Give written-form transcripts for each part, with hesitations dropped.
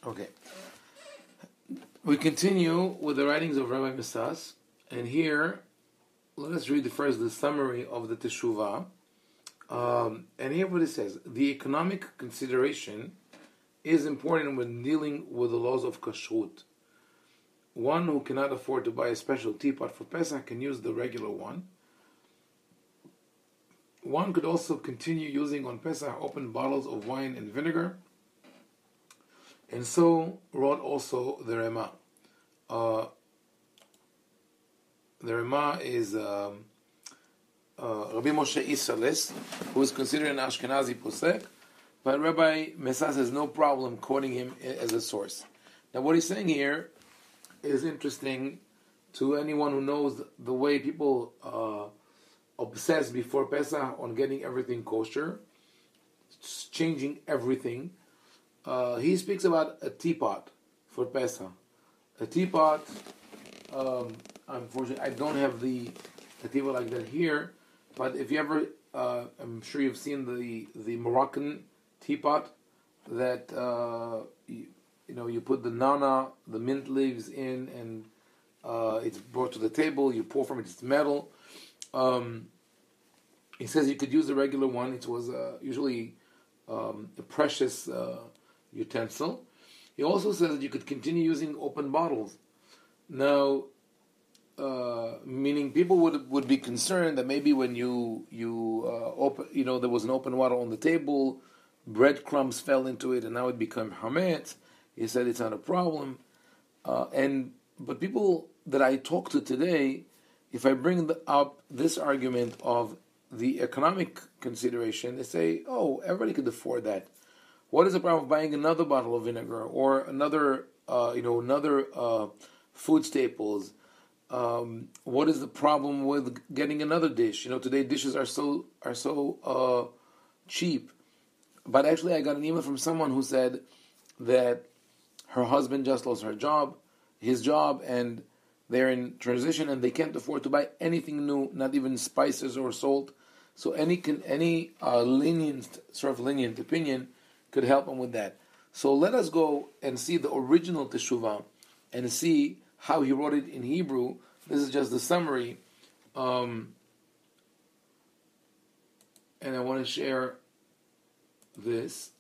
Okay. We continue with the writings of Rabbi Messas, and here, let us read the summary of the Teshuvah. And here what it says: the economic consideration is important when dealing with the laws of kashrut. One who cannot afford to buy a special teapot for Pesach can use the regular one. One could also continue using on Pesach open bottles of wine and vinegar. And so wrote also the Rema. The Rema is Rabbi Moshe Isalis, who is considered an Ashkenazi posek, but Rabbi Messas has no problem quoting him as a source. Now what he's saying here is interesting to anyone who knows the way people obsess before Pesach on getting everything kosher, changing everything. He speaks about a teapot for Pesach. A teapot, unfortunately, I don't have the teapot like that here, but if you ever, I'm sure you've seen the Moroccan teapot that, you put the nana, the mint leaves in, and it's brought to the table, you pour from it, it's metal. He says you could use the regular one. It was usually a precious utensil. He also says that you could continue using open bottles. Now, meaning people would be concerned that maybe when you open, there was an open bottle on the table, breadcrumbs fell into it, and now it became hametz. He said it's not a problem. But people that I talk to today, if I bring up this argument of the economic consideration, they say, "Oh, everybody could afford that. What is the problem of buying another bottle of vinegar or another food staples? What is the problem with getting another dish? Today dishes are so cheap." But actually, I got an email from someone who said that her husband just lost his job, and they're in transition, and they can't afford to buy anything new, not even spices or salt. So any lenient opinion could help them with that. So let us go and see the original Teshuvah and see how he wrote it in Hebrew. This is just the summary, and I want to share this.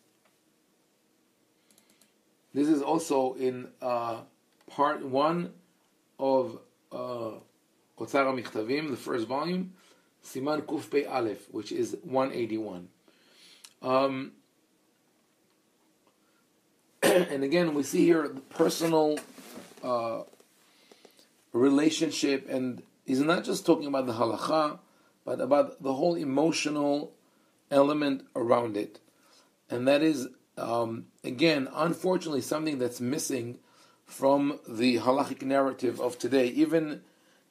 This is also in part 1 of Otzar HaMichtavim, the first volume, Siman Kuf Pei Aleph, which is 181. And again, we see here the personal relationship, and he's not just talking about the halakha, but about the whole emotional element around it. And that is, again, unfortunately, something that's missing from the halachic narrative of today, even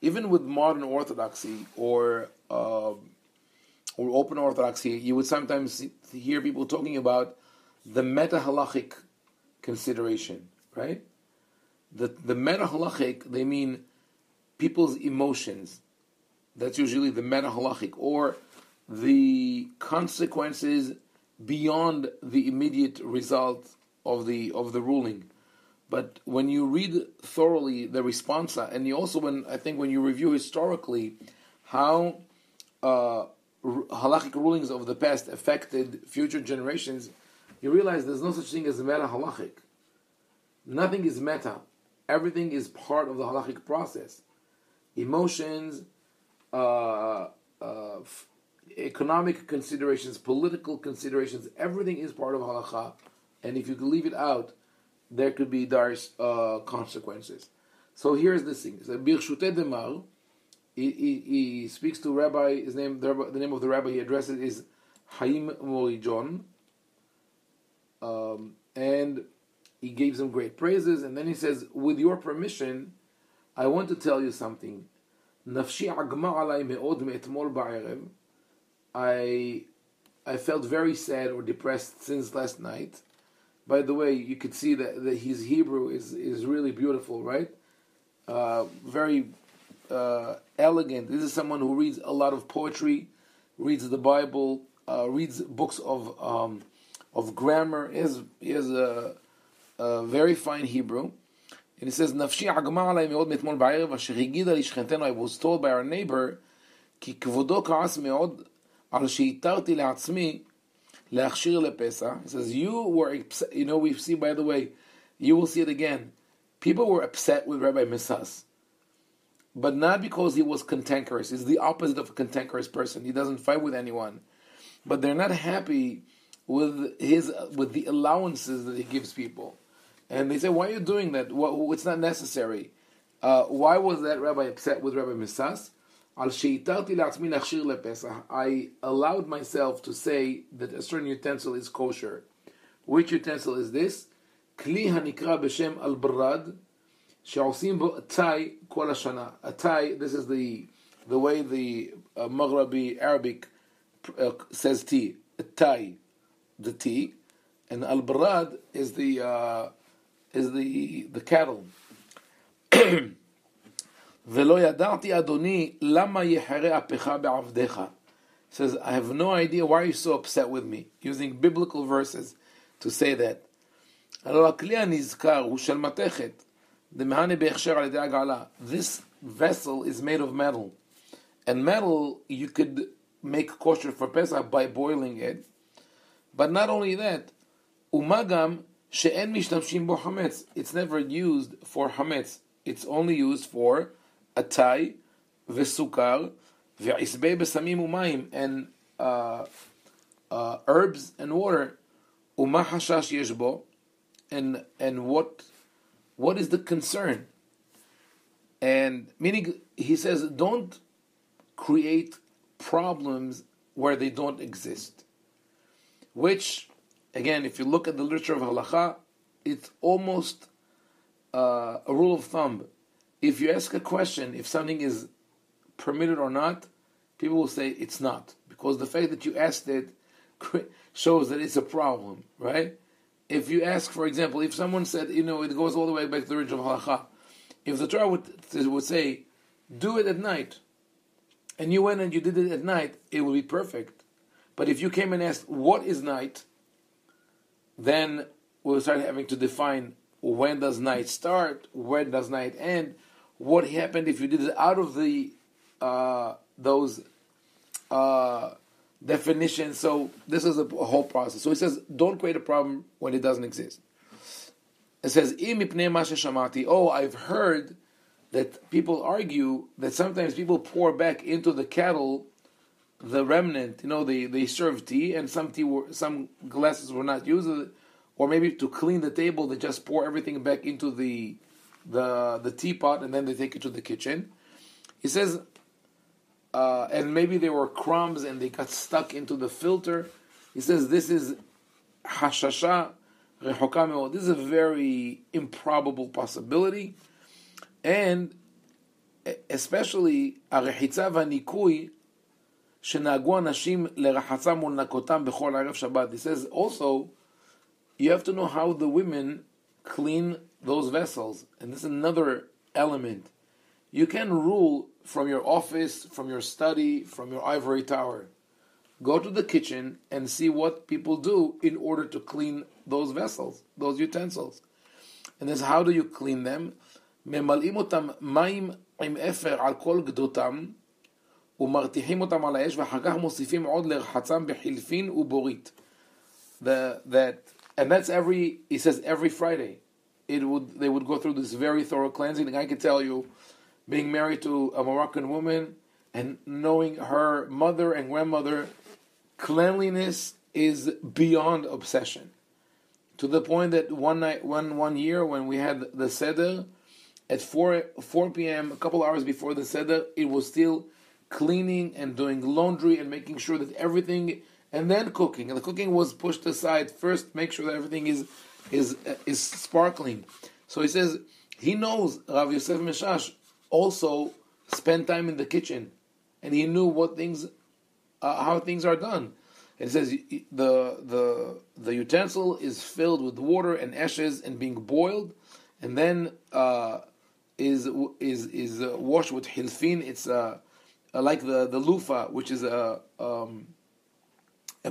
with modern orthodoxy or open orthodoxy. You would sometimes hear people talking about the meta-halachic consideration, right? The meta-halachic, they mean people's emotions. That's usually the meta-halachic, or the consequences beyond the immediate result of the ruling. But when you read thoroughly the responsa, and you also when you review historically how halachic rulings of the past affected future generations, you realize there's no such thing as meta halachic. Nothing is meta. Everything is part of the halachic process. Emotions, economic considerations, political considerations, everything is part of halakha. And if you leave it out, there could be dire consequences. So here's this thing. So, Birshutei Demar, he speaks to Rabbi, the name of the rabbi he addresses is Haim Ovadia, and he gives him great praises, and then he says, with your permission, I want to tell you something. Nafshi agma alay me'od me'etmol ba'erev. I felt very sad or depressed since last night. By the way, you could see that his Hebrew is really beautiful, right? Very elegant. This is someone who reads a lot of poetry, reads the Bible, reads books of grammar. He has very fine Hebrew. And it says, "Nafshi agma alay meod mitmol ba'erev asher higida li shchentenu." I was told by our neighbor, "Ki kvodo ka'as meod al she'itarti le'atzmi le'achshir le'pesach." It says, "You were upset." You know, we see, by the way, you will see it again. People were upset with Rabbi Messas, but not because he was cantankerous. He's the opposite of a cantankerous person. He doesn't fight with anyone, but they're not happy with the allowances that he gives people. And they say, "Why are you doing that? It's not necessary." Why was that rabbi upset with Rabbi Messas? I allowed myself to say that a certain utensil is kosher. Which utensil is this? Kli hanikra b'shem al-barad she'osim bo atay kol hashana. Atay, this is the way the Maghrabi Arabic says tea. Atay, the tea, and al-barad is the cattle. Velo yadati adoni lama yehare apecha be'avdecha. Says, I have no idea why you're so upset with me, using biblical verses to say that. This vessel is made of metal, and metal you could make kosher for Pesach by boiling it. But not only that, umagam she'en mishtamshim bo hametz. It's never used for hametz. It's only used for atay, vesukar, ve'isbei besamim umayim, and herbs and water. Uma hashash yeshbo, and what is the concern? And meaning, he says, don't create problems where they don't exist. Which, again, if you look at the literature of halakha, it's almost a rule of thumb. If you ask a question, if something is permitted or not, people will say it's not, because the fact that you asked it shows that it's a problem, right? If you ask, for example, if someone said, it goes all the way back to the original halakha. If the Torah would say, do it at night, and you went and you did it at night, it will be perfect. But if you came and asked, what is night? Then we'll start having to define, when does night start? When does night end? What happened if you did it out of the those definitions? So this is a whole process. So he says, don't create a problem when it doesn't exist. It says, I've heard that people argue that sometimes people pour back into the kettle the remnant. They serve tea, and some glasses were not used, or maybe to clean the table, they just pour everything back into the teapot, and then they take it to the kitchen. He says, and maybe there were crumbs and they got stuck into the filter. He says this is hashasha rechoka meod. This is a very improbable possibility, and especially הרחיצה והניקוי שנהגו אנשים לרחצם ולנקותם בכל ערב שבת. He says also, you have to know how the women clean those vessels. And this is another element. You can rule from your office, from your study, from your ivory tower. Go to the kitchen and see what people do in order to clean those vessels, those utensils. And this, how do you clean them? ממלאים אותם מים עם אפר על כל גדותם ומרתיחים אותם על האש ואחר כך מוסיפים עוד לרחצם בחילפין ובורית. And that's he says every Friday. They would go through this very thorough cleansing. And I can tell you, being married to a Moroccan woman and knowing her mother and grandmother, cleanliness is beyond obsession. To the point that one year when we had the Seder, at 4 p.m., a couple hours before the Seder, it was still cleaning and doing laundry and making sure that everything, and then cooking. And the cooking was pushed aside. First, make sure that everything is sparkling. So he says, he knows Rav Yosef Messas also spent time in the kitchen, and he knew how things are done. And it says the utensil is filled with water and ashes and being boiled, and then is washed with hilfin. It's like the loofah, which is a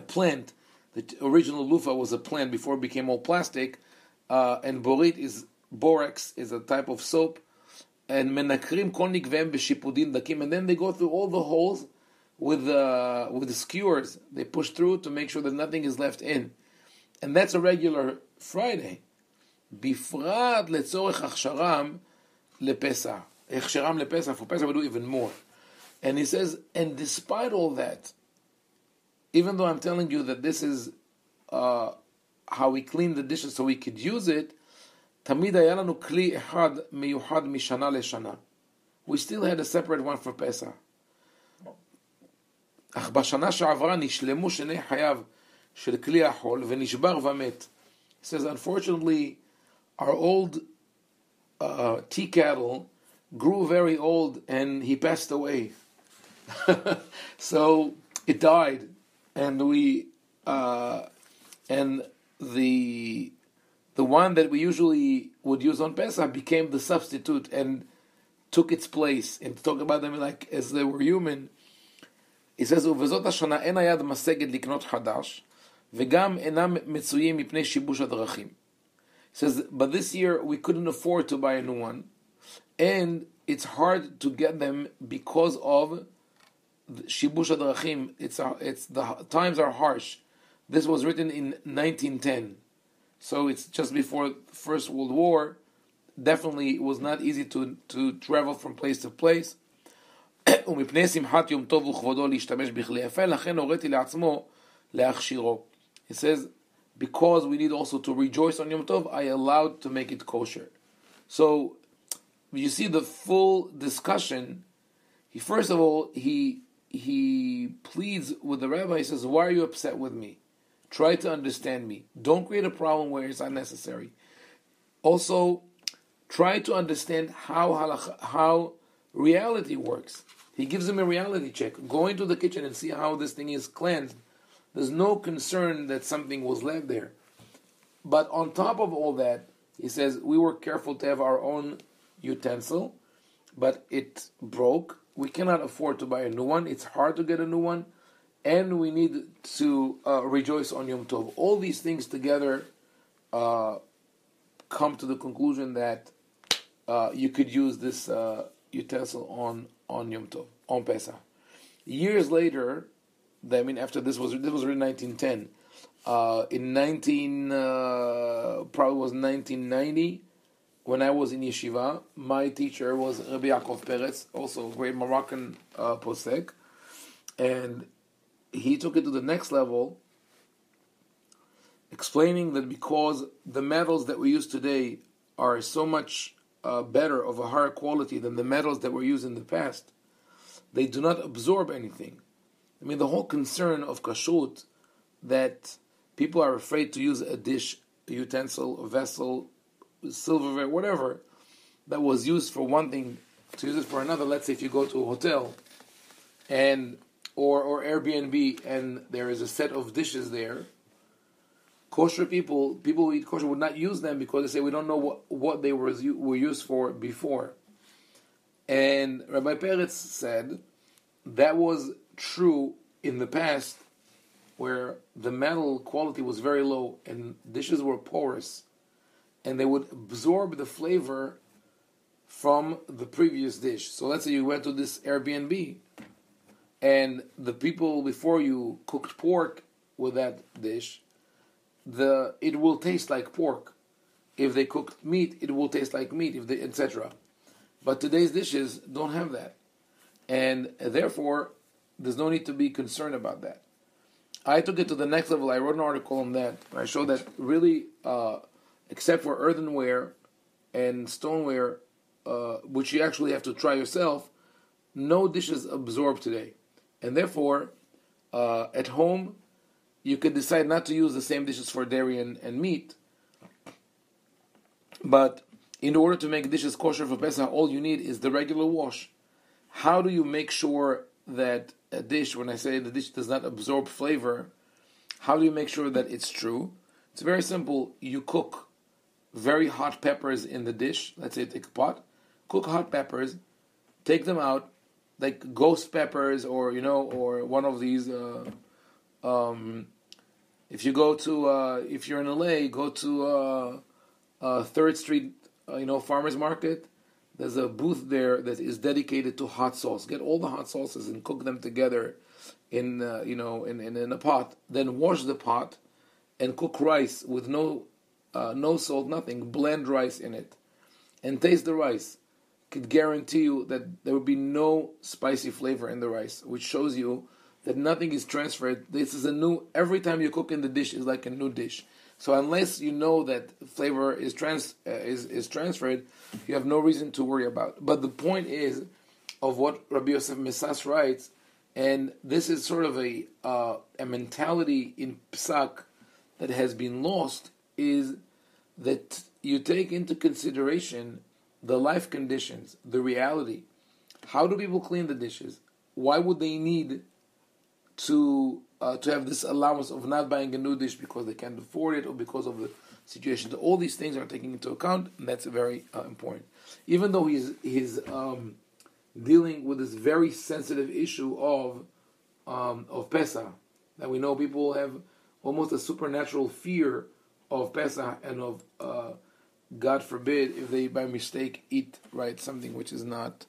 plant. The original loofah was a plant before it became all plastic, and borax is a type of soap, and menakrim kol nikveim b'shipudin dakim, and then they go through all the holes with the skewers. They push through to make sure that nothing is left in, and that's a regular Friday. Bifrat letzorech achsharam lepesach. Achsharam lepesach, for Pesach we do even more. And he says, and despite all that, even though I'm telling you that this is how we clean the dishes so we could use it, tamid haya lanu kli echad miyuchad mishana leshana. We still had a separate one for Pesach. אך בשנה שעברה נשלמו שני חייו של כלי החול ונשבר ומת. He says, unfortunately, our old tea kettle grew very old and he passed away. So it died, and the one that we usually would use on Pesach became the substitute and took its place. And to talk about them like as they were human, he says, "ובזאת השנה אין היד משגת לקנות חדש, וגם אינם מצויים מפני שיבוש הדרכים." He says, but this year we couldn't afford to buy a new one, and it's hard to get them because of shibush hadrachim. It's the times are harsh. This was written in 1910, so it's just before the First World War. Definitely, it was not easy to travel from place to place. ומפני שמחת יום טוב וכבודו להשתמש בכלי יפה, לכן הוריתי לעצמו להכשירו. He says, because we need also to rejoice on Yom Tov, I allowed to make it kosher. So, you see the full discussion. First of all, he pleads with the rabbi. He says, why are you upset with me? Try to understand me. Don't create a problem where it's unnecessary. Also, try to understand how reality works. He gives him a reality check. Go into the kitchen and see how this thing is cleansed. There's no concern that something was left there. But on top of all that, he says, we were careful to have our own utensil, but it broke. We cannot afford to buy a new one. It's hard to get a new one. And we need to rejoice on Yom Tov. All these things together come to the conclusion that you could use this utensil on Yom Tov, on Pesach. Years later, after this was written in 1910. Probably was 1990, when I was in yeshiva, my teacher was Rabbi Yaakov Peretz, also a great Moroccan posek, and he took it to the next level, explaining that because the metals that we use today are so much better, of a higher quality than the metals that were used in the past, they do not absorb anything. The whole concern of kashrut, that people are afraid to use a dish, a utensil, a vessel, silverware, whatever, that was used for one thing, to use it for another. Let's say if you go to a hotel or Airbnb, and there is a set of dishes there, kosher people who eat kosher would not use them because they say we don't know what they were used for before. And Rabbi Peretz said that was true in the past, where the metal quality was very low and dishes were porous, and they would absorb the flavor from the previous dish. So let's say you went to this Airbnb, and the people before you cooked pork with that dish, it will taste like pork. If they cooked meat, it will taste like meat, etc. But today's dishes don't have that, and therefore there's no need to be concerned about that. I took it to the next level. I wrote an article on that. I showed that really, except for earthenware and stoneware, which you actually have to try yourself, no dishes absorb today. And therefore, at home, you could decide not to use the same dishes for dairy and meat. But in order to make dishes kosher for Pesach, all you need is the regular wash. How do you make sure that a dish, when I say the dish does not absorb flavor, how do you make sure that it's true? It's very simple. You cook very hot peppers in the dish. Let's say take a pot, cook hot peppers, take them out, like ghost peppers, or one of these. If you go to, if you're in LA, go to Third Street, farmers market. There's a booth there that is dedicated to hot sauce. Get all the hot sauces and cook them together in a pot. Then wash the pot and cook rice with no salt, nothing. Blend rice in it and taste the rice. Could guarantee you that there will be no spicy flavor in the rice, which shows you that nothing is transferred. This is every time you cook in the dish is like a new dish. So unless you know that flavor is transferred, you have no reason to worry about. But the point is of what Rabbi Yosef Messas writes, and this is sort of a mentality in Psak that has been lost, is that you take into consideration the life conditions, the reality. How do people clean the dishes? Why would they need to have this allowance of not buying a new dish because they can't afford it or because of the situation? All these things are taken into account, and that's very important. Even though he's dealing with this very sensitive issue of Pesach, that we know people have almost a supernatural fear of Pesach and of God forbid if they by mistake eat something which is not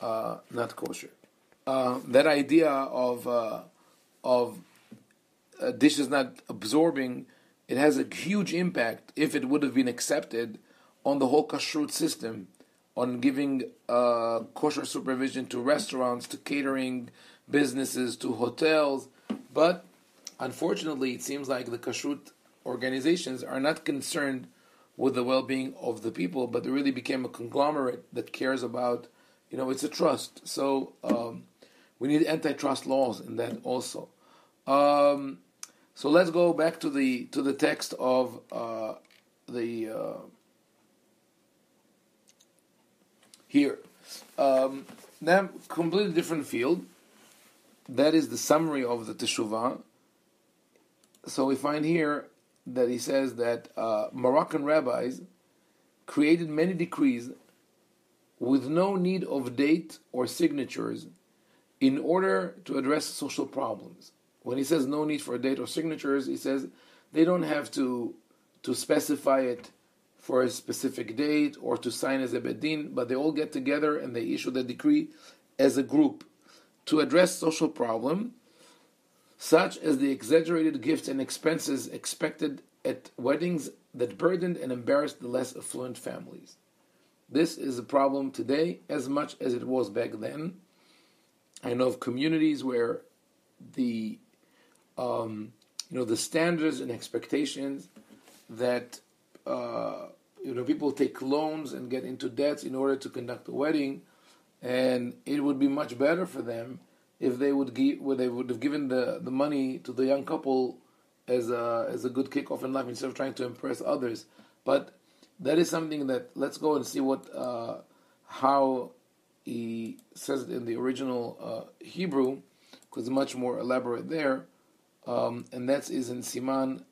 kosher. That idea of dishes not absorbing, it has a huge impact if it would have been accepted on the whole kashrut system, on giving kosher supervision to restaurants, to catering businesses, to hotels. But unfortunately, it seems like the kashrut organizations are not concerned with the well-being of the people, but they really became a conglomerate that cares about, it's a trust. So we need antitrust laws in that also. So let's go back to the text of here. Now, completely different field. That is the summary of the Teshuvah. So we find here that he says that Moroccan rabbis created many decrees with no need of date or signatures in order to address social problems. When he says no need for a date or signatures, he says they don't have to specify it for a specific date or to sign as a bedin, but they all get together and they issue the decree as a group to address social problem, such as the exaggerated gifts and expenses expected at weddings that burdened and embarrassed the less affluent families. This is a problem today as much as it was back then. I know of communities where the standards and expectations that people take loans and get into debts in order to conduct a wedding, and it would be much better for them if they would have given the money to the young couple as a good kickoff in life instead of trying to impress others. But that is something that, let's go and see how he says it in the original Hebrew, because it's much more elaborate there, and that is in Siman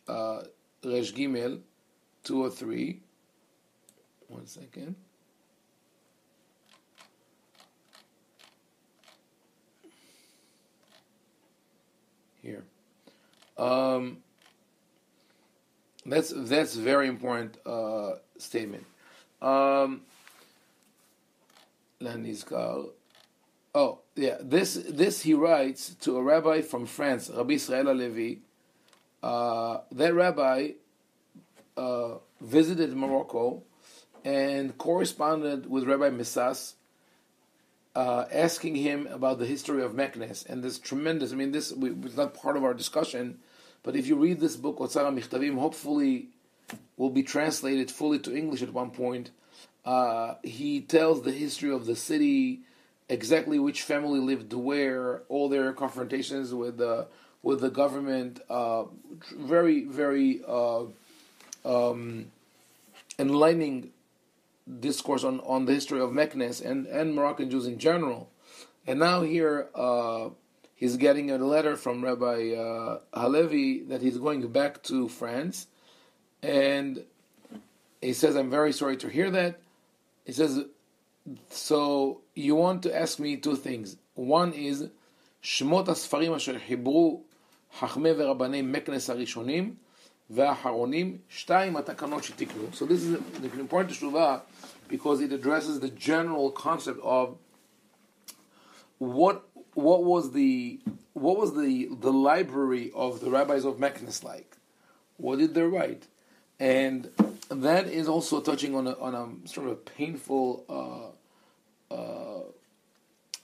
Resh Gimel 203. 1 second. Here. That's very important statement. This he writes to a rabbi from France, Rabbi Israel Halevi. That rabbi visited Morocco and corresponded with Rabbi Messas, asking him about the history of Meknes. And this tremendous, this was not part of our discussion, but if you read this book, Otzar HaMichtavim, hopefully will be translated fully to English at one point. He tells the history of the city, exactly which family lived where, all their confrontations with the government, very, very enlightening discourse on the history of Meknes and Moroccan Jews in general. And now here he's getting a letter from Rabbi Halevi that he's going back to France, and he says, I'm very sorry to hear that. He says, so you want to ask me two things. One is Shmot HaSfarim Asher Hibru Chachmei VeRabbanei Meknes HaRishonim והאחרונים, 2 התקנות שתיקנו. So this is an important teshuvah because it addresses the general concept of what was the library of the rabbis of Meknes like. What did they write? And that is also touching on a sort of a painful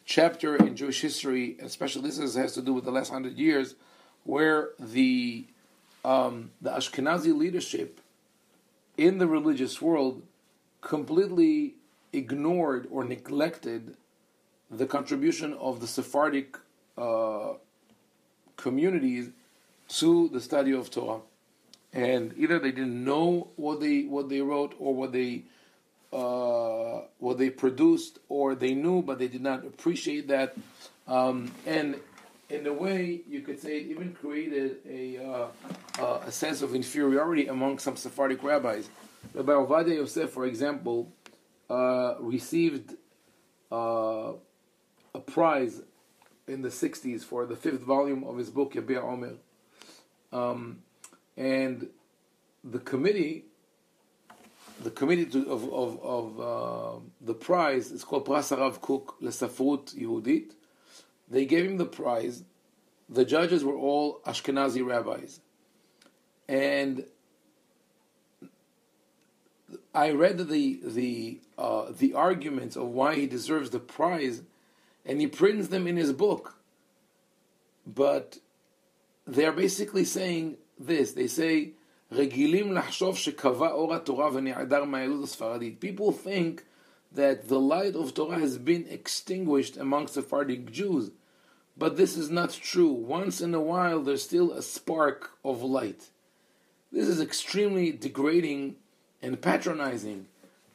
chapter in Jewish history, especially this has to do with the last 100 years, where the Ashkenazi leadership in the religious world completely ignored or neglected the contribution of the Sephardic communities to the study of Torah. And either they didn't know what they wrote or what they produced, or they knew but they did not appreciate that. And in a way, you could say it even created a sense of inferiority among some Sephardic rabbis. Rabbi Ovadia Yosef, for example, received a prize in the 60s for the 5th volume of his book Yabia Omer. And the committee of the prize is called Pras Harav Kook Lesafrut Yehudit. They gave him the prize. The judges were all Ashkenazi rabbis, and I read the arguments of why he deserves the prize, and he prints them in his book. But they are basically saying this. They say, "Regilim lahshov shekava ora Torah v'ni'adar ma'elut Sfaradit." People think that the light of Torah has been extinguished among Sephardic Jews, but this is not true. Once in a while, there's still a spark of light. This is extremely degrading and patronizing.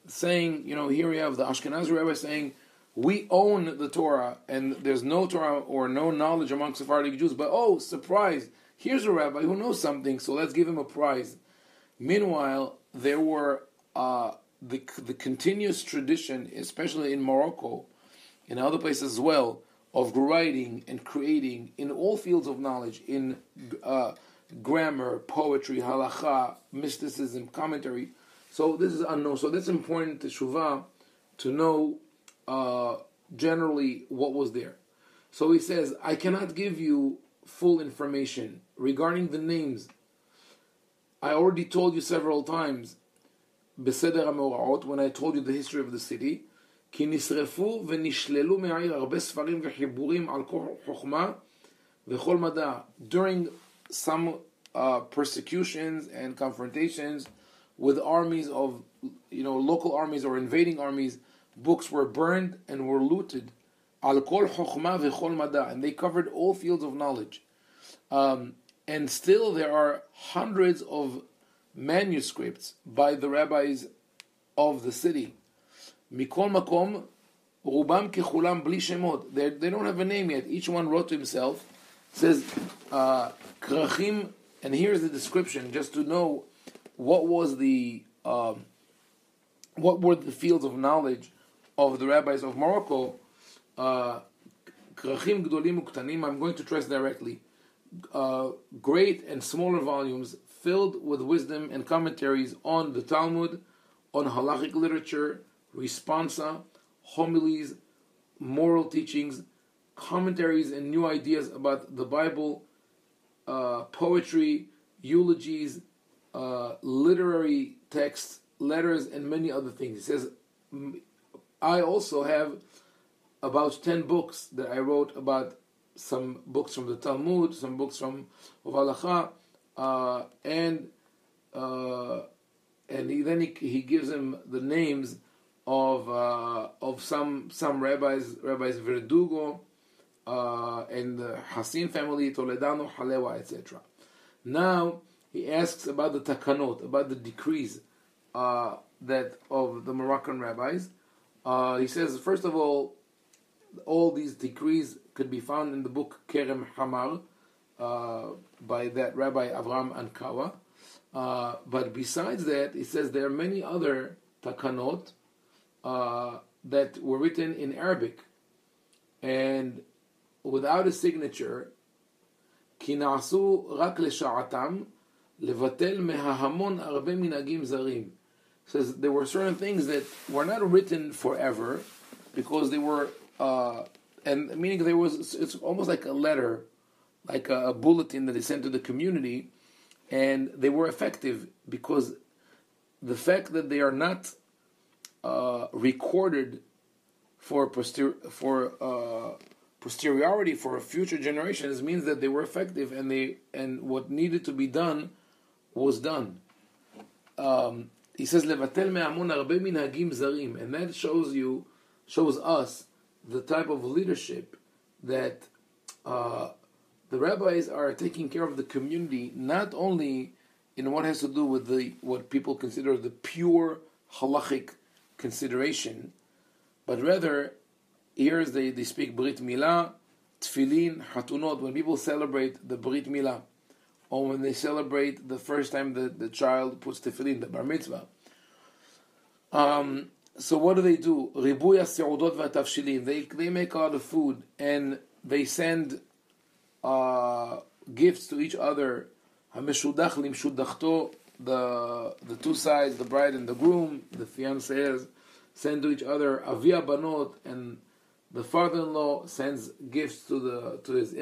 Saying, here we have the Ashkenazi rabbi saying, we own the Torah, and there's no Torah or no knowledge among Sephardic Jews, but oh, surprise, here's a rabbi who knows something, so let's give him a prize. Meanwhile, there were the continuous tradition, especially in Morocco, in other places as well, of writing and creating in all fields of knowledge, in grammar, poetry, halakha, mysticism, commentary. So this is unknown. So that's important to Teshuvah to know generally what was there. So he says, I cannot give you full information regarding the names. I already told you several times, Beseder HaMeoraot, when I told you the history of the city, כי נשרפו ונשללו מהעיר הרבה ספרים וחיבורים על כל חוכמה וכל מדע. During some persecutions and confrontations with armies of, local armies or invading armies, books were burned and were looted. על כל חוכמה וכל מדע. And they covered all fields of knowledge. And still there are hundreds of manuscripts by the rabbis of the city. Mikol makom, rubam kechulam bli shemot. They don't have a name yet. Each one wrote to himself. It says, krachim, and here's the description, just to know what was what were the fields of knowledge of the rabbis of Morocco. Krachim gdolim uktanim. I'm going to trace directly. Great and smaller volumes filled with wisdom and commentaries on the Talmud, on halachic literature, responsa, homilies, moral teachings, commentaries and new ideas about the Bible, poetry, eulogies, literary texts, letters, and many other things. He says, I also have about 10 books that I wrote about some books from the Talmud, some books from Halakha, and he gives him the names of some rabbis, Verdugo, and the Hassin family, Toledano, Halewa, etc. Now he asks about the takanot, about the decrees that of the Moroccan rabbis. He says, first of all these decrees could be found in the book Kerem Hamar by that Rabbi Avram Ankawa. But besides that, he says there are many other takanot that were written in Arabic and without a signature. Ki na'asu rak le'sha'atam Levatel mehahamon arbe minagim zarim. Says there were certain things that were not written forever because they were, and meaning there was, it's almost like a letter, like a bulletin that they sent to the community, and they were effective because the fact that they are not recorded for posteriority for future generations means that they were effective and what needed to be done was done. He says levatel me'amon arbe minhagim zarim, and that shows us the type of leadership that the rabbis are taking care of the community, not only in what has to do with what people consider the pure halachic consideration, but rather here they speak Brit Milah, Tfilin, Hatunot, when people celebrate the Brit Milah, or when they celebrate the first time the child puts Tefillin, the Bar Mitzvah. So what do? Ribuya se'udot v'atavshilin. They make a lot of food, and they send gifts to each other. HaMeshudach limshudachto, the two sides, the bride and the groom, the fiancés, send to each other. Avia banot, and the father-in-law sends gifts to his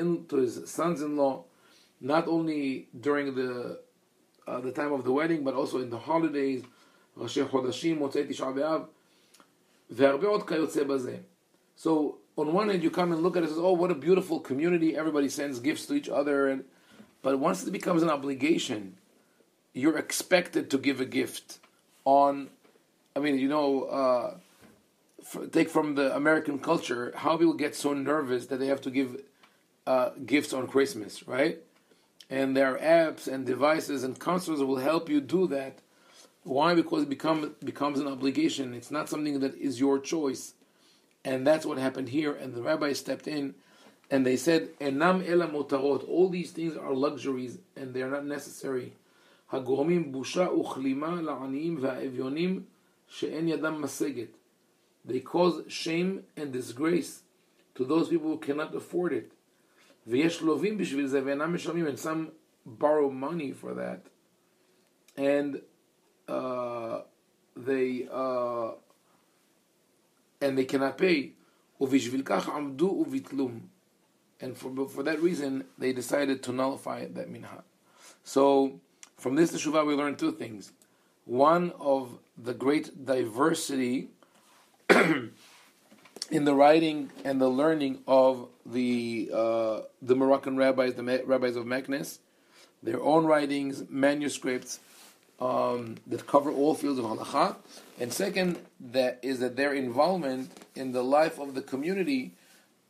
sons-in-law, not only during the time of the wedding, but also in the holidays. ראשי חודשים, מוצאי תשעה באב, והרבה עוד כיוצא בזה. So on one hand you come and look at it and say, oh, what a beautiful community, everybody sends gifts to each other, but once it becomes an obligation, you're expected to give a gift on, take from the American culture, how people get so nervous that they have to give gifts on Christmas, right? And there are apps and devices and counselors will help you do that. Why? Because it becomes an obligation. It's not something that is your choice. And that's what happened here. And the rabbi stepped in and they said, Enam ela motarot. All these things are luxuries and they are not necessary. Hagormim busha uchlima la'aniyim va'evyonim she'en yadam maseget. They cause shame and disgrace to those people who cannot afford it. V'yesh lovim b'shvil ze ve'enam mishamim, and some borrow money for that. And they cannot pay. And for that reason, they decided to nullify that minhag. So, from this teshuvah, we learn two things. One, of the great diversity in the writing and the learning of the Moroccan rabbis, the rabbis of Meknes, their own writings, manuscripts, that cover all fields of halakha, and second, that their involvement in the life of the community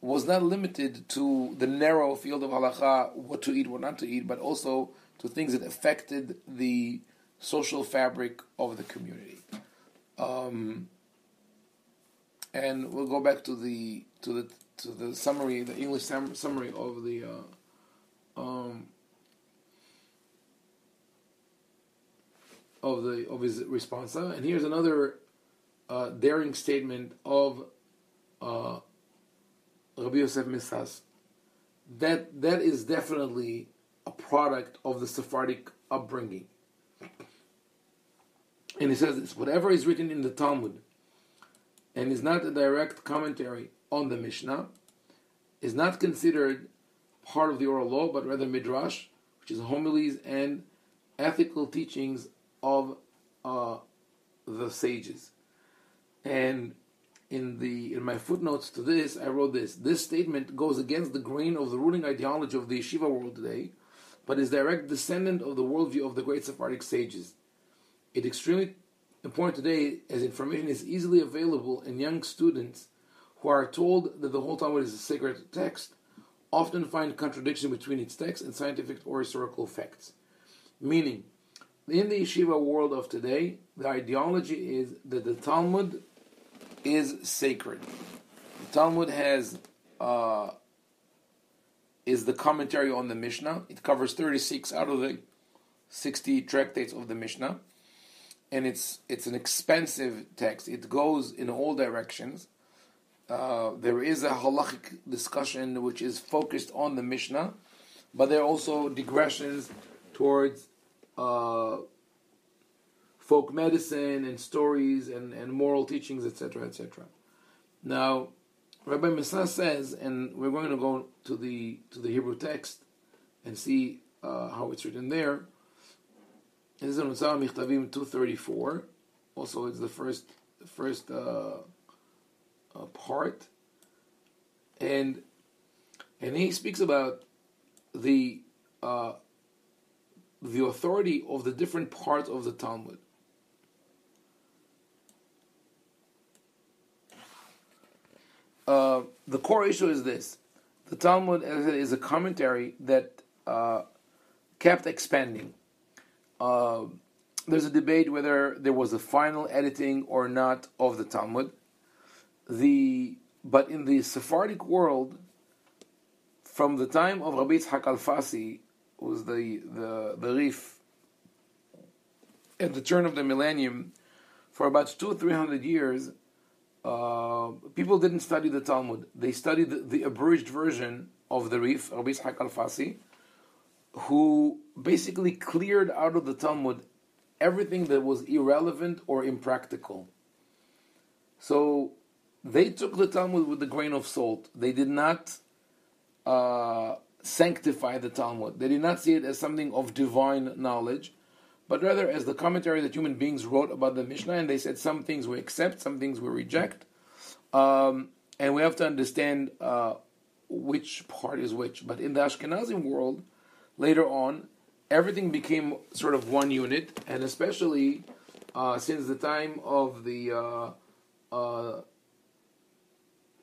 was not limited to the narrow field of halakha, what to eat, what not to eat, but also to things that affected the social fabric of the community. And we'll go back to the summary, the English summary of the of his responsa. And here's another daring statement of Rabbi Yosef Messas. That is definitely a product of the Sephardic upbringing. And he says this: whatever is written in the Talmud and is not a direct commentary on the Mishnah is not considered part of the oral law, but rather midrash, which is homilies and ethical teachings of the sages. And in my footnotes to this, I wrote this: this statement goes against the grain of the ruling ideology of the yeshiva world today, but is direct descendant of the worldview of the great Sephardic sages. It's extremely important today, as information is easily available, and young students who are told that the whole Talmud is a sacred text often find contradiction between its text and scientific or historical facts. Meaning, in the yeshiva world of today, the ideology is that the Talmud is sacred. The Talmud is the commentary on the Mishnah. It covers 36 out of the 60 tractates of the Mishnah, and it's an expensive text. It goes in all directions. There is a halachic discussion which is focused on the Mishnah, but there are also digressions towards uh, folk medicine and stories and moral teachings, etc., etc. Now, Rabbi Messas says, and we're going to go to the Hebrew text and see how it's written there. This is in Utzar Michtavim 234. Also, it's the first part, and he speaks about the authority of the different parts of the Talmud. The core issue is this: the Talmud is a commentary that kept expanding. There's a debate whether there was a final editing or not of the Talmud. But in the Sephardic world, from the time of Rabbi Yitzhak Alfasi, who was the Rif, at the turn of the millennium, for about 200-300 years, people didn't study the Talmud. They studied the abridged version of the Rif, Rabbi Yitzhak Alfasi, who basically cleared out of the Talmud everything that was irrelevant or impractical. So they took the Talmud with a grain of salt. They did not sanctify the Talmud. They did not see it as something of divine knowledge, but rather as the commentary that human beings wrote about the Mishnah, and they said some things we accept, some things we reject, and we have to understand which part is which. But in the Ashkenazi world, later on, everything became sort of one unit, and especially since the time of the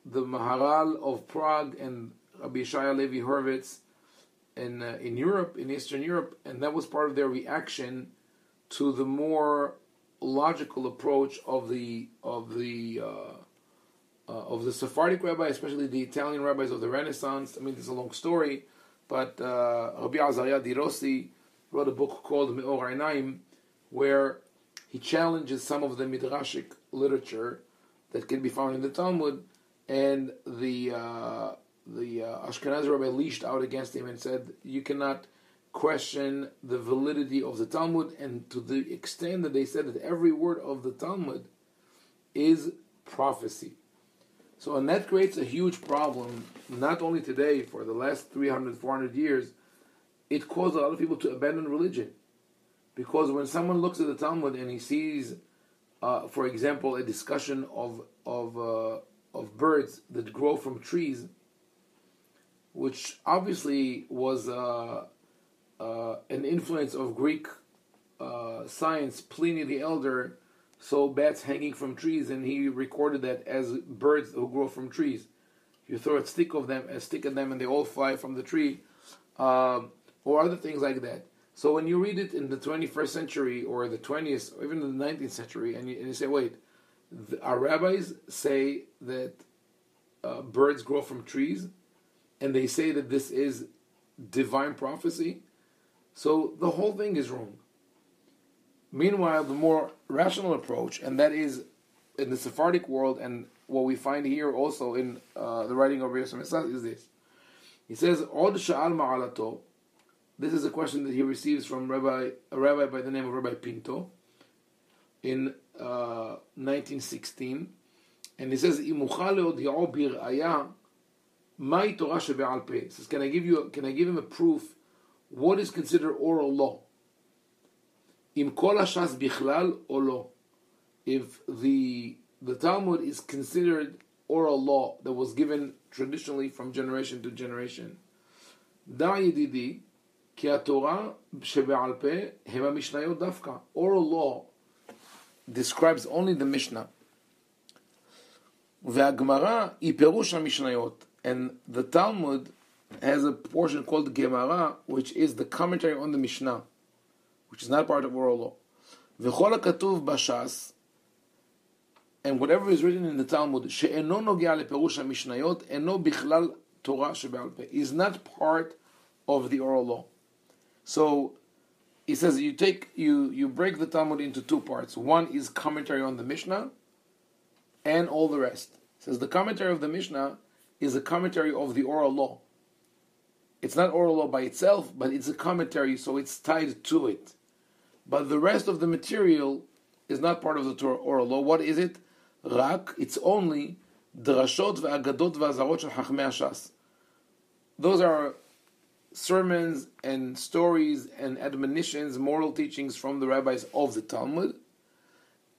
Maharal of Prague and Rabbi Shaya Levi Horvitz in Europe, in Eastern Europe, and that was part of their reaction to the more logical approach of the Sephardic rabbi, especially the Italian rabbis of the Renaissance. I mean, it's a long story, but Rabbi Azariah di Rossi wrote a book called Me'or Einayim, where he challenges some of the midrashic literature that can be found in the Talmud, and the Ashkenazi rabbi leashed out against him and said, you cannot question the validity of the Talmud, and to the extent that they said that every word of the Talmud is prophecy. So, and that creates a huge problem, not only today, for the last 300, 400 years. It caused a lot of people to abandon religion. Because when someone looks at the Talmud and he sees, for example, a discussion of birds that grow from trees, which obviously was an influence of Greek science, Pliny the Elder saw bats hanging from trees, and he recorded that as birds who grow from trees. You throw a stick at them, and they all fly from the tree, or other things like that. So when you read it in the 21st century, or the 20th, or even the 19th century, and you say, wait, our rabbis say that birds grow from trees, and they say that this is divine prophecy, so the whole thing is wrong. Meanwhile, the more rational approach, and that is in the Sephardic world, and what we find here also in the writing of Yosef Messas, is this. He says, Od sha'al ma'alato. This is a question that he receives from a rabbi by the name of Rabbi Pinto in 1916, and he says, Imucha le'odi'o bir'aya ma'i Torah shebe'al peh. He says, can I give him a proof what is considered oral law? Im kol hashas bichlal o lo. If the Talmud is considered oral law that was given traditionally from generation to generation, da yedidi ki haTorah shebe'al peh hem hamishnayot dafka. Oral law describes only the Mishnah. Ve'agmara hi perush hamishnayot. And the Talmud has a portion called Gemara, which is the commentary on the Mishnah, which is not part of oral law. V'chol ha'katuv b'shas, and whatever is written in the Talmud, she'eno nogea leperush hamishnayot, eno bichlal Torah shebe'al peh, is not part of the oral law. So he says you break the Talmud into two parts. One is commentary on the Mishnah, and all the rest. He says the commentary of the Mishnah is a commentary of the oral law. It's not oral law by itself, but it's a commentary, so it's tied to it. but the rest of the material is not part of the Torah oral law. What is it? Rak, it's only drashot ve'agadot ve'azarot shel chachmei hashas. Those are sermons and stories and admonitions, moral teachings from the rabbis of the Talmud,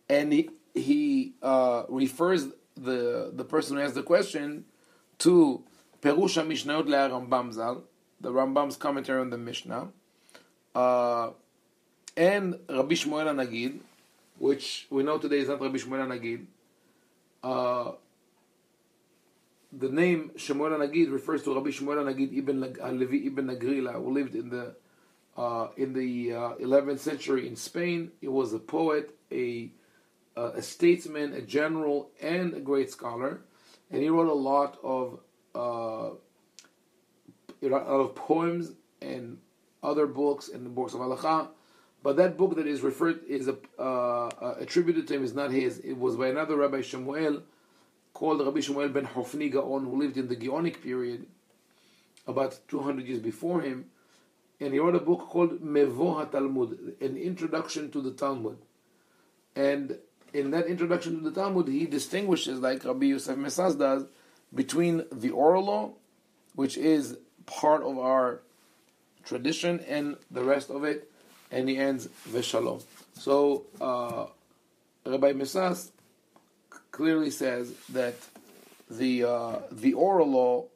and he refers the person who asked the question to Perush HaMishnayot le'Rambam Zal, the Rambam's commentary on the Mishnah, and Rabbi Shmuel HaNagid, which we know today is not Rabbi Shmuel HaNagid. The name Shmuel HaNagid refers to Rabbi Shmuel HaNagid Levi ibn Nagrila, who lived in the 11th century in Spain. He was a poet, a statesman, a general, and a great scholar, and he wrote a lot of poems and other books and the books of Halakha. But that book that is attributed to him is not his. It was by another Rabbi Shemuel, called Rabbi Shemuel ben Hofni Gaon, who lived in the Gaonic period, about 200 years before him, and he wrote a book called Mevo HaTalmud, an introduction to the Talmud. And in that introduction to the Talmud, he distinguishes, like Rabbi Yosef Messas does, between the oral law, which is part of our tradition, and the rest of it, and he ends Veshalom. So Rabbi Messas clearly says that the oral law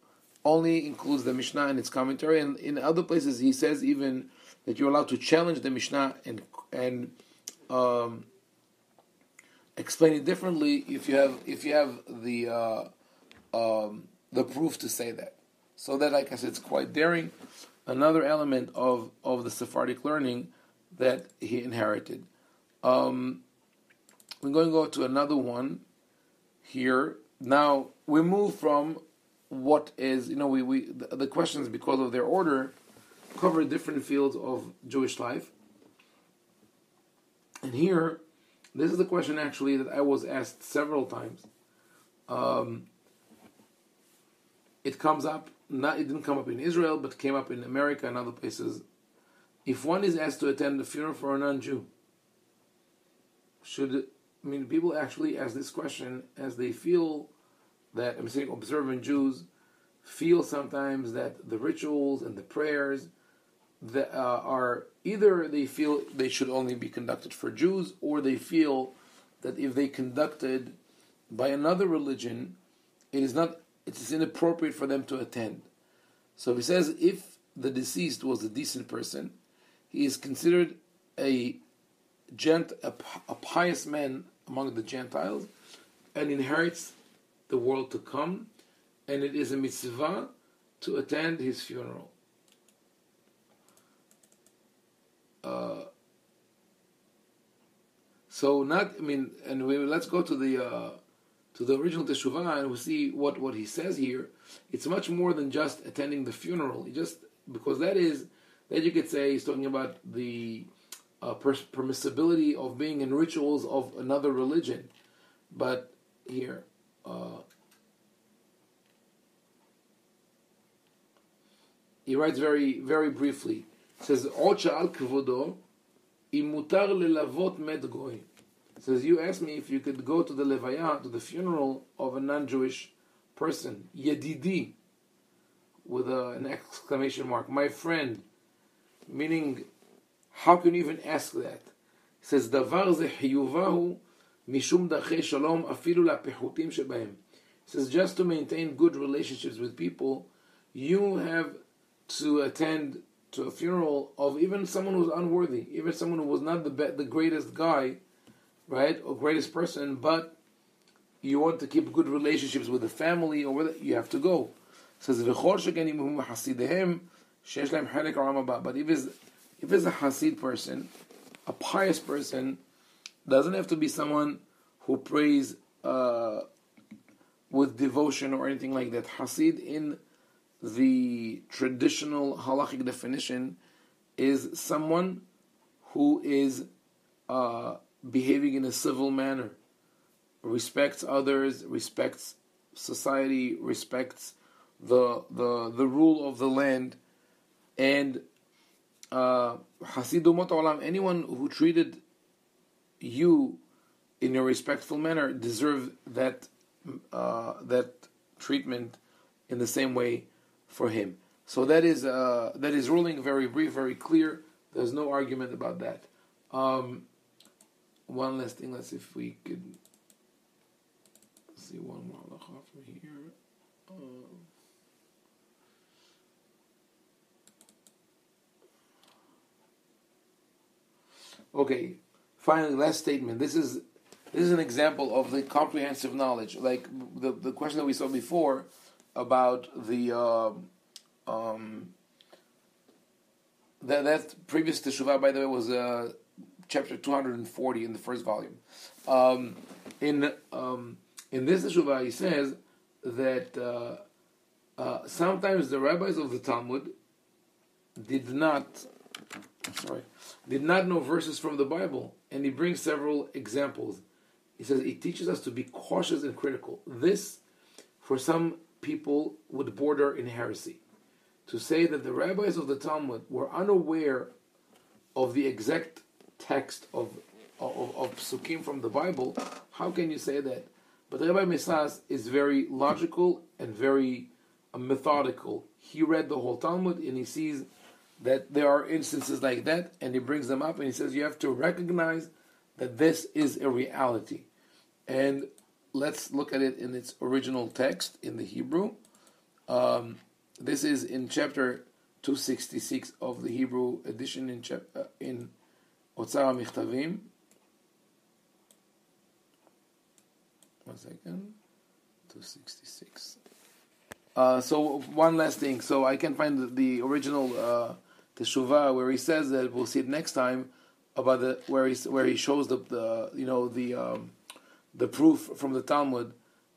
only includes the Mishnah and its commentary, and in other places he says even that you're allowed to challenge the Mishnah and explain it differently if you have the proof to say that. So that, like I said, it's quite daring. Another element of the Sephardic learning that he inherited. We're going to go to another one here. Now we move from what is, the questions, because of their order, cover different fields of Jewish life. And here, this is the question actually that I was asked several times. It comes up, it didn't come up in Israel, but came up in America and other places. If one is asked to attend the funeral for a non-Jew, people actually ask this question as they feel that, I'm saying observant Jews feel sometimes that the rituals and the prayers that are either they feel they should only be conducted for Jews, or they feel that if they conducted by another religion, it's inappropriate for them to attend. So he says if the deceased was a decent person, he is considered a pious man among the Gentiles, and inherits the world to come, and it is a mitzvah to attend his funeral. Let's go to the original Teshuvot, and we see what he says here. It's much more than just attending the funeral. Because that you could say he's talking about the permissibility of being in rituals of another religion. But here, he writes very, very briefly. He says, "Od she'al kvodo, im mutar lelavot met goy." Says, you asked me if you could go to the levaya, to the funeral of a non-Jewish person, yedidi, with an exclamation mark, my friend, meaning, how can you even ask that? He says, davar ze hiyuvahu mishum darchei shalom afilu lapechutim shebahem. He says, just to maintain good relationships with people, you have to attend to a funeral of even someone who's unworthy, even someone who was not the greatest guy, right, or greatest person, but you want to keep good relationships with the family, or you have to go. It says, but if it's a Hasid person, a pious person, doesn't have to be someone who prays with devotion or anything like that. Hasid, in the traditional halachic definition, is someone who is behaving in a civil manner, respects others, respects society, respects the rule of the land, and Hasid Umot Olam, anyone who treated you in a respectful manner deserve that treatment in the same way for him. So that is ruling very brief, very clear. There's no argument about that. One last thing. Let's see if we could see one more halakha from here. Okay. Finally, last statement. This is an example of the comprehensive knowledge, like the question that we saw before about the that previous Teshuvah, by the way, was chapter 240 in the first volume. In this Teshuvah, he says that sometimes the rabbis of the Talmud did not know verses from the Bible, and he brings several examples. He says it teaches us to be cautious and critical. This, for some people, would border in heresy. To say that the rabbis of the Talmud were unaware of the exact text of psukim from the Bible, how can you say that? But Rabbi Messas is very logical and very methodical. He read the whole Talmud and he sees that there are instances like that, and he brings them up and he says you have to recognize that this is a reality. And let's look at it in its original text in the Hebrew. This is in chapter 266 of the Hebrew edition in Otzar HaMichtavim. One second. 266. So one last thing. So I can find the original Teshuvah where he says that, we'll see it next time, about where he shows the proof from the Talmud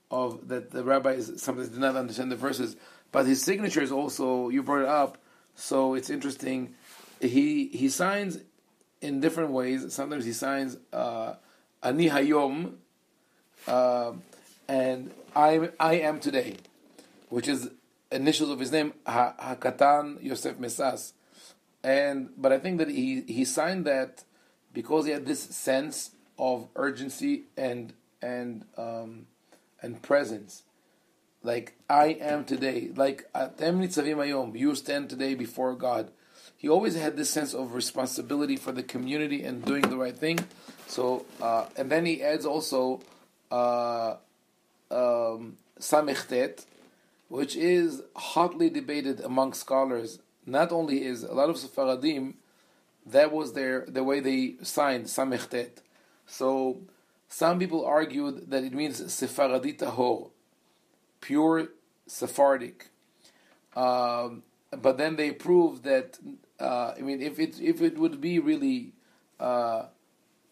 of that the rabbis sometimes did not understand the verses. But his signature is also, you brought it up, so it's interesting. He signs in different ways. Sometimes he signs Ani Hayom and I am today, which is initials of his name, Hakatan Yosef Messas. But I think that he signed that because he had this sense of urgency and presence. Like, I am today. Like, Atem nitzavim hayom, you stand today before God. He always had this sense of responsibility for the community and doing the right thing. So, and then he adds also Samechtet, which is hotly debated among scholars. Not only is a lot of Sephardim, that was the way they signed Samechtet. So some people argued that it means Sephardi Tahor, pure Sephardic. But then they proved that if it would be really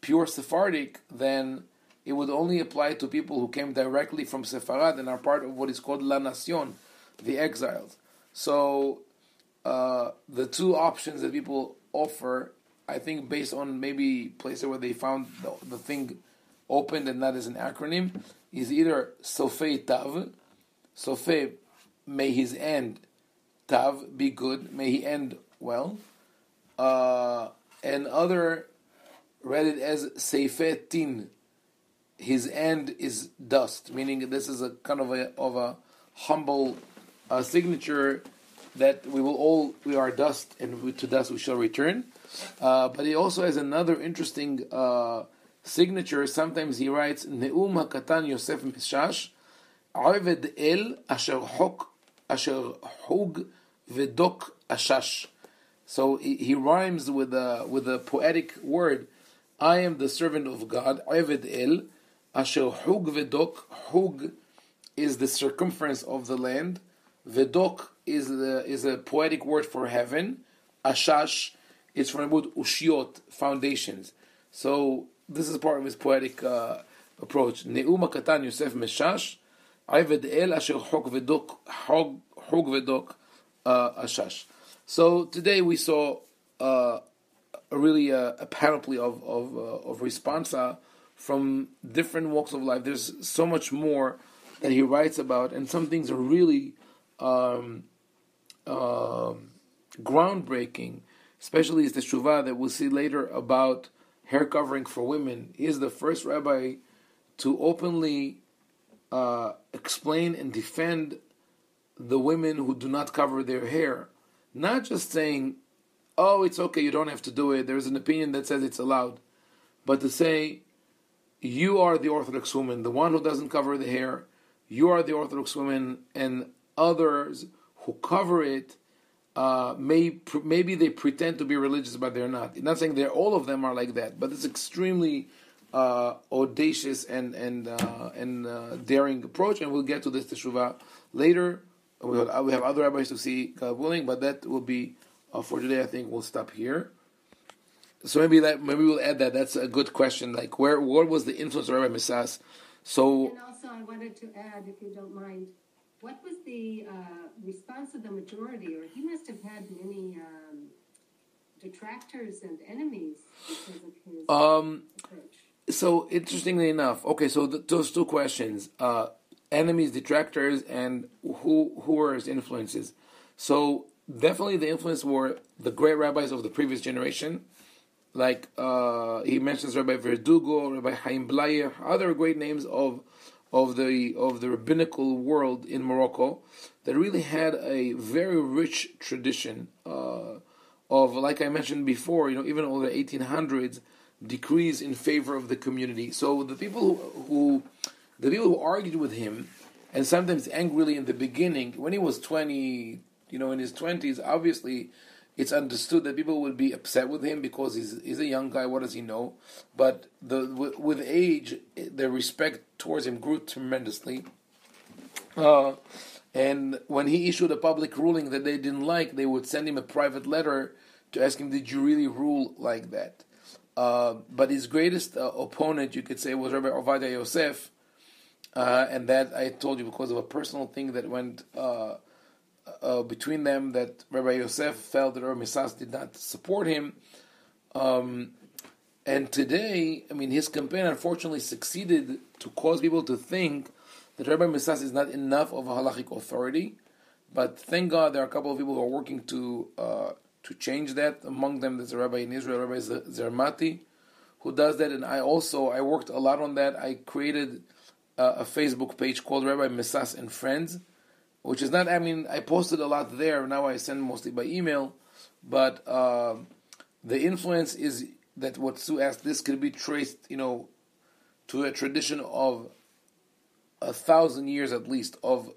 pure Sephardic, then it would only apply to people who came directly from Sepharad and are part of what is called La Nación, the exiles. So the two options that people offer, I think based on maybe places where they found the thing opened and not as an acronym, is either Sofei Tav, Sofei, may his end, Tav, be good, may he end well, and other read it as Seifei Tin, his end is dust, meaning this is a kind of a humble signature that we are dust, and to dust we shall return. But he also has another interesting signature. Sometimes he writes Neum HaKatan Yosef Messas Aved El Asher Hug Vedok Ashash. So he rhymes with a poetic word. I am the servant of God. Aved El Asher Hug Vedok. Hug is the circumference of the land. Vedok is a poetic word for heaven. Ashash is from the word ushiot, foundations. So this is part of his poetic approach. Neum HaKatan Yosef Messas Aved El Asher Hug Vedok Ashash. So today we saw a panoply of responsa from different walks of life. There's so much more that he writes about, and some things are really groundbreaking. especially his Teshuvot that we'll see later about hair covering for women. He is the first rabbi to openly explain and defend the women who do not cover their hair. Not just saying, oh, it's okay, you don't have to do it, there's an opinion that says it's allowed. But to say, you are the Orthodox woman, the one who doesn't cover the hair, you are the Orthodox woman, and others who cover it, maybe they pretend to be religious, but they're not. I'm not saying that all of them are like that, but it's extremely audacious and daring approach, and we'll get to this teshuvah later. We have other rabbis to see, God willing, but that will be for today. I think we'll stop here. So maybe we'll add that. That's a good question. Like, what was the influence of Rabbi Messas? So, and also, I wanted to add, if you don't mind, what was the response of the majority? Or he must have had many detractors and enemies because of his approach. So interestingly enough, okay. So those two questions: enemies, detractors, and who were his influences. So definitely, the influence were the great rabbis of the previous generation. Like he mentions Rabbi Verdugo, Rabbi Haim Ovadia, other great names of the rabbinical world in Morocco that really had a very rich tradition of, like I mentioned before, even over the 1800s, decrees in favor of the community. So the people who argued with him, and sometimes angrily in the beginning, when he was 20, in his 20s, obviously it's understood that people would be upset with him because he's a young guy. What does he know? But with age, the respect towards him grew tremendously. And when he issued a public ruling that they didn't like, they would send him a private letter to ask him, "Did you really rule like that?" But his greatest opponent, you could say, was Rabbi Ovadia Yosef, and that I told you because of a personal thing that went between them, that Rabbi Yosef felt that Rabbi Messas did not support him. And today, his campaign unfortunately succeeded to cause people to think that Rabbi Messas is not enough of a halachic authority. But thank God there are a couple of people who are working to change that. Among them, there's a rabbi in Israel, Rabbi Zermati, who does that. And I worked a lot on that. I created a Facebook page called Rabbi Messas and Friends, which is not, I posted a lot there. Now I send mostly by email. But the influence is that what Sue asked, this could be traced, to a tradition of 1,000 years at least of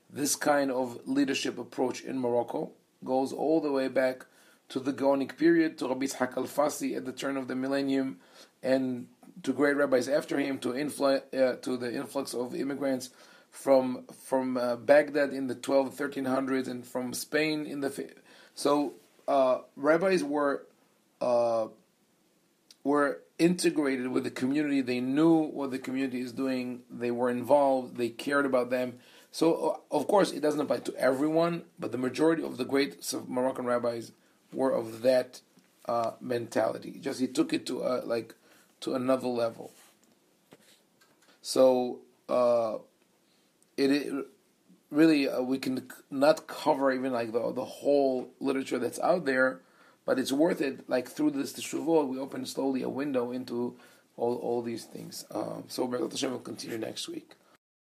this kind of leadership approach in Morocco. Goes all the way back to the Gaonic period, to Rabbi Ishaq al-Fasi at the turn of the millennium, and to great rabbis after him, to the influx of immigrants from Baghdad in the 1300s, and from Spain in the... So rabbis were integrated with the community. They knew what the community is doing. They were involved. They cared about them. So, of course, it doesn't apply to everyone, but the majority of the great Moroccan rabbis were of that mentality. Just he took it to another level. So, it really we can not cover even the whole literature that's out there, but it's worth it. Like through this Teshuvot, we open slowly a window into all these things. So Be'ezrat Hashem will continue next week.